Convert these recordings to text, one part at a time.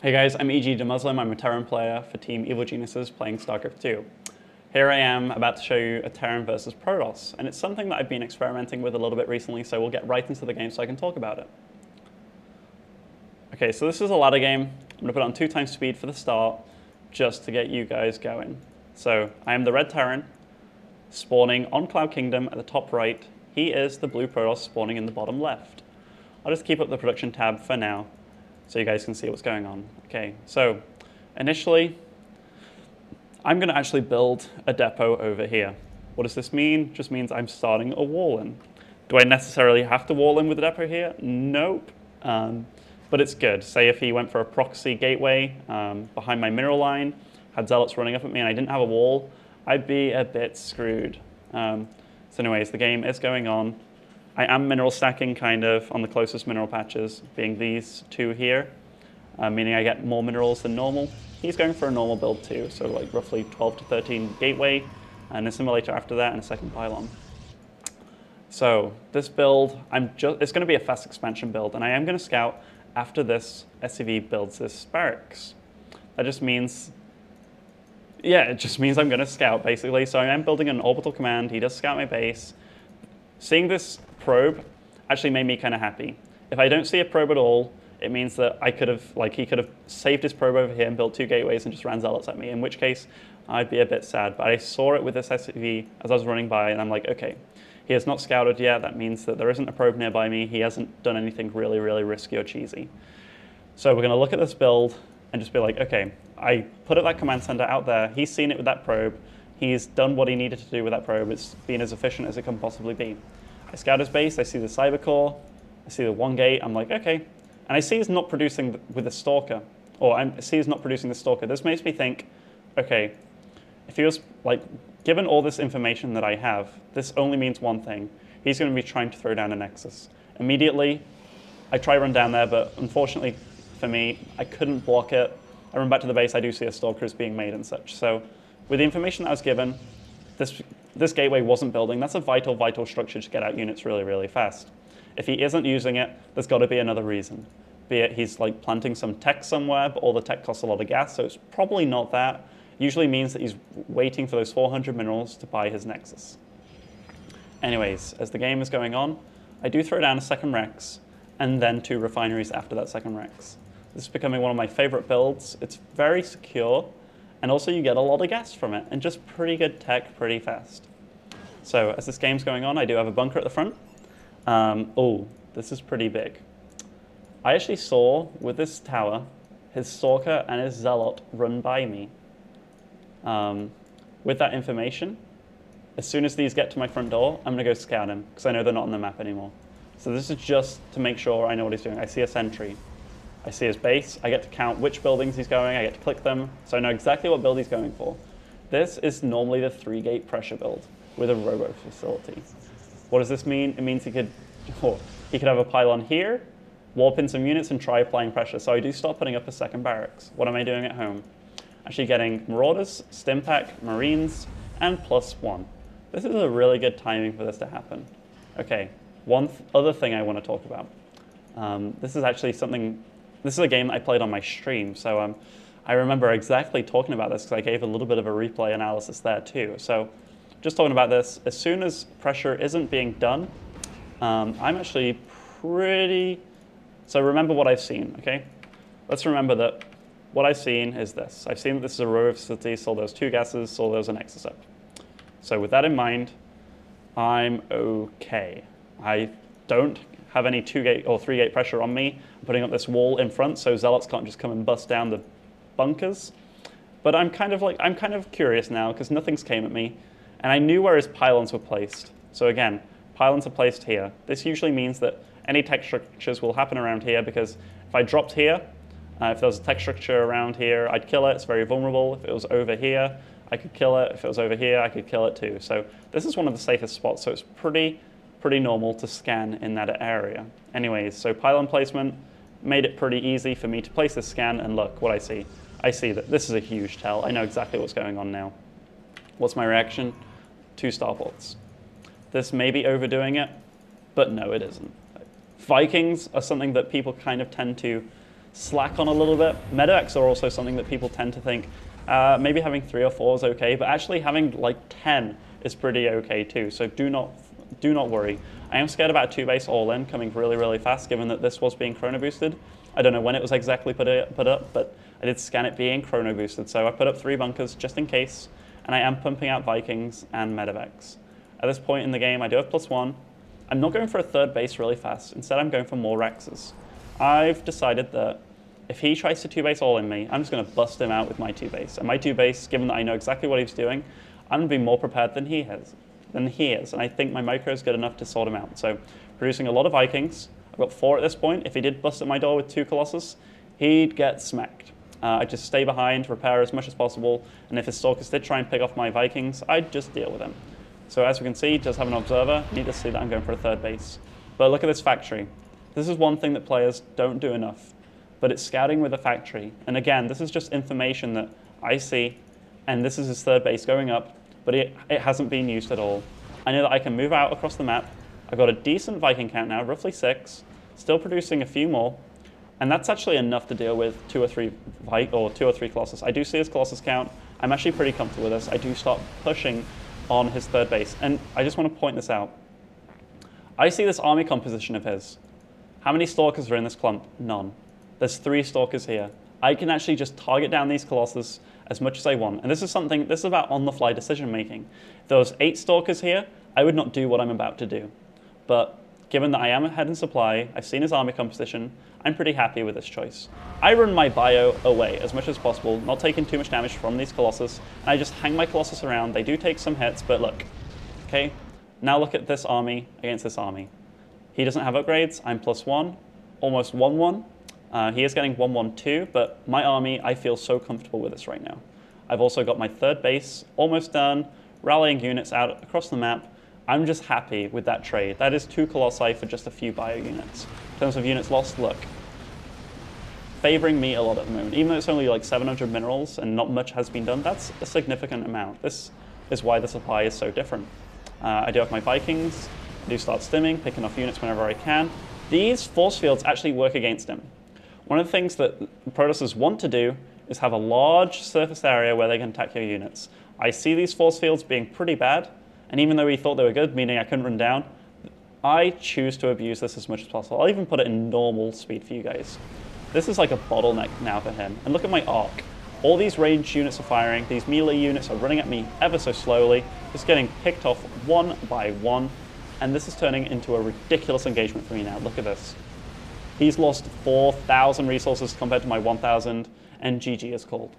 Hey guys, I'm EG.DeMusliM. I'm a Terran player for Team Evil Geniuses playing StarCraft 2. Here I am about to show you a Terran versus Protoss, and it's something that I've been experimenting with a little bit recently, so we'll get right into the game so I can talk about it. Okay, so this is a ladder game. I'm going to put it on 2x speed for the start, just to get you guys going. So, I am the red Terran, spawning on Cloud Kingdom at the top right. He is the blue Protoss spawning in the bottom left. I'll just keep up the production tab for now, so you guys can see what's going on. Okay, so initially, I'm going to actually build a depot over here. What does this mean? Just means I'm starting a wall in. Do I necessarily have to wall in with the depot here? Nope, but it's good. Say if he went for a proxy gateway behind my mineral line, had zealots running up at me and I didn't have a wall, I'd be a bit screwed. So anyways, the game is going on. I am mineral stacking kind of on the closest mineral patches, being these two here, meaning I get more minerals than normal. He's going for a normal build too, so like roughly 12 to 13 gateway, and a simulator after that, and a second pylon. So this build, it's going to be a fast expansion build, and I am going to scout after this SCV builds this barracks. That just means, yeah, it just means I'm going to scout basically. So I am building an orbital command. He does scout my base. Seeing this probe actually made me kind of happy. If I don't see a probe at all, it means that he could have saved his probe over here and built 2 gateways and just ran zealots at me, in which case I'd be a bit sad. But I saw it with this SCV as I was running by, and I'm like, okay, he has not scouted yet. That means that there isn't a probe nearby me. He hasn't done anything really, really risky or cheesy. So we're going to look at this build and just be like, okay, I put that command center out there. He's seen it with that probe. He's done what he needed to do with that probe. It's been as efficient as it can possibly be. I scout his base, I see the cyber core, I see the 1 gate, I'm like, okay. And I see he's not producing with a stalker, or I see he's not producing the stalker. This makes me think, okay, if he was, like, given all this information that I have, this only means one thing. He's going to be trying to throw down a Nexus. Immediately, I try to run down there, but unfortunately for me, I couldn't block it. I run back to the base, I do see a stalker is being made and such. So with the information that I was given, this gateway wasn't building. That's a vital, vital structure to get out units really, really fast. If he isn't using it, there's got to be another reason. Be it he's like planting some tech somewhere, but all the tech costs a lot of gas, so it's probably not that. Usually means that he's waiting for those 400 minerals to buy his Nexus. Anyways, as the game is going on, I do throw down a second Rex, and then 2 refineries after that second Rex. This is becoming one of my favorite builds. It's very secure, and also you get a lot of gas from it, and just pretty good tech pretty fast. So as this game's going on, I do have a bunker at the front. Oh, this is pretty big. I actually saw, with this tower, his stalker and his zealot run by me. With that information, as soon as these get to my front door, I'm going to go scout him, because I know they're not on the map anymore. So this is just to make sure I know what he's doing. I see a sentry. I see his base, I get to count which buildings he's going, I get to click them, so I know exactly what build he's going for. This is normally the 3-gate pressure build with a robo facility. What does this mean? It means he could have a pylon here, warp in some units and try applying pressure. So I do start putting up a second barracks. What am I doing at home? Actually getting Marauders, Stimpak, Marines, and +1. This is a really good timing for this to happen. Okay, one other thing I want to talk about. This is actually something. This is a game that I played on my stream, so I remember exactly talking about this because I gave a little bit of a replay analysis there too. So just talking about this, as soon as pressure isn't being done, I'm actually pretty... So remember what I've seen, okay? Let's remember that what I've seen is this. I've seen that this is a row facility, saw those 2 gases, saw those a Nexus up. So with that in mind, I'm okay. I don't have any 2-gate or 3-gate pressure on me. I'm putting up this wall in front so zealots can't just come and bust down the bunkers. But I'm kind of curious now because nothing's came at me, and I knew where his pylons were placed. So again, pylons are placed here. This usually means that any tech structures will happen around here because if I dropped here, if there was a tech structure around here, I'd kill it. It's very vulnerable. If it was over here, I could kill it. If it was over here, I could kill it too. So this is one of the safest spots. So it's pretty normal to scan in that area. Anyways, so pylon placement made it pretty easy for me to place this scan, and look what I see. I see that this is a huge tell. I know exactly what's going on now. What's my reaction? 2 starports. This may be overdoing it, but no, it isn't. Vikings are something that people kind of tend to slack on a little bit. Medevacs are also something that people tend to think maybe having 3 or 4 is okay, but actually having like 10 is pretty okay too. So do not worry. I am scared about 2-base all-in coming really, really fast, given that this was being chrono boosted. I don't know when it was exactly put up, but I did scan it being chrono boosted. So I put up 3 bunkers just in case, and I am pumping out Vikings and Medevacs. At this point in the game, I do have +1. I'm not going for a 3rd base really fast. Instead, I'm going for more Rexes. I've decided that if he tries to 2-base all-in me, I'm just going to bust him out with my 2-base. And my 2-base, given that I know exactly what he's doing, I'm going to be more prepared than he is. And I think my micro is good enough to sort him out. So producing a lot of Vikings. I've got 4 at this point. If he did bust at my door with 2 Colossus, he'd get smacked. I'd just stay behind, repair as much as possible, and if his Stalkers did try and pick off my Vikings, I'd just deal with him. So as we can see, he does have an Observer. Need to see that I'm going for a 3rd base. But look at this factory. This is one thing that players don't do enough, but it's scouting with a factory. And again, this is just information that I see, and this is his 3rd base going up, but it hasn't been used at all. I know that I can move out across the map. I've got a decent Viking count now, roughly 6, still producing a few more, and that's actually enough to deal with 2 or 3 Colossus. I do see his Colossus count. I'm actually pretty comfortable with this. I do start pushing on his 3rd base, and I just want to point this out. I see this army composition of his. How many Stalkers are in this clump? None. There's 3 Stalkers here. I can actually just target down these Colossus as much as I want, and this is about on-the-fly decision making. If there was 8 Stalkers here, I would not do what I'm about to do. But given that I am ahead in supply, I've seen his army composition, I'm pretty happy with this choice. I run my bio away as much as possible, not taking too much damage from these Colossus, and I just hang my Colossus around. They do take some hits, but look, okay? Now look at this army against this army. He doesn't have upgrades, I'm +1, almost 1-1. He is getting 1-1-2, but my army, I feel so comfortable with this right now. I've also got my 3rd base, almost done, rallying units out across the map. I'm just happy with that trade. That is 2 Colossi for just a few bio units. In terms of units lost, look, favoring me a lot at the moment. Even though it's only like 700 minerals and not much has been done, that's a significant amount. This is why the supply is so different. I do have my Vikings, I do start stimming, picking off units whenever I can. These force fields actually work against him. One of the things that Protosses want to do is have a large surface area where they can attack your units. I see these force fields being pretty bad, and even though he thought they were good, meaning I couldn't run down, I choose to abuse this as much as possible. I'll even put it in normal speed for you guys. This is like a bottleneck now for him. And look at my arc. All these ranged units are firing, these melee units are running at me ever so slowly, just getting picked off one by one, and this is turning into a ridiculous engagement for me now. Look at this. He's lost 4,000 resources compared to my 1,000, and GG is called.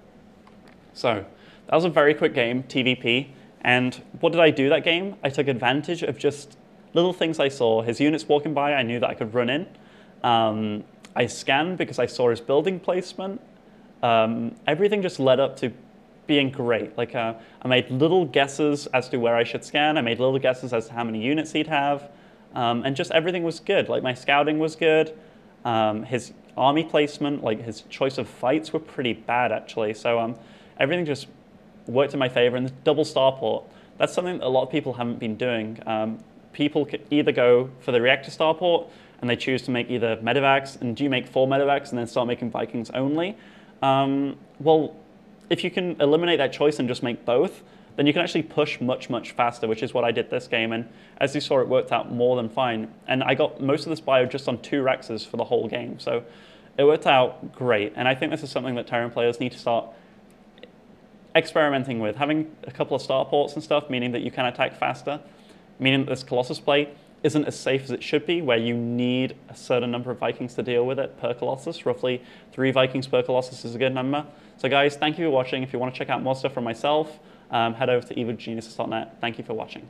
So, that was a very quick game, TvP, and what did I do that game? I took advantage of just little things I saw. His units walking by, I knew that I could run in. I scanned because I saw his building placement. Everything just led up to being great. Like I made little guesses as to where I should scan. I made little guesses as to how many units he'd have. And just everything was good. Like my scouting was good. His army placement, like his choice of fights were pretty bad actually. So everything just worked in my favor. And the double starport, that's something that a lot of people haven't been doing. People could either go for the reactor starport and they choose to make either medevacs, and do you make 4 medevacs and then start making Vikings only? Well, if you can eliminate that choice and just make both, then you can actually push much, much faster, which is what I did this game. And as you saw, it worked out more than fine. And I got most of this bio just on 2 Rexes for the whole game. So it worked out great. And I think this is something that Terran players need to start experimenting with. Having a couple of starports and stuff, meaning that you can attack faster, meaning that this Colossus play isn't as safe as it should be, where you need a certain number of Vikings to deal with it per Colossus. Roughly 3 Vikings per Colossus is a good number. So guys, thank you for watching. If you want to check out more stuff from myself, head over to EG.DeMusliM.net. Thank you for watching.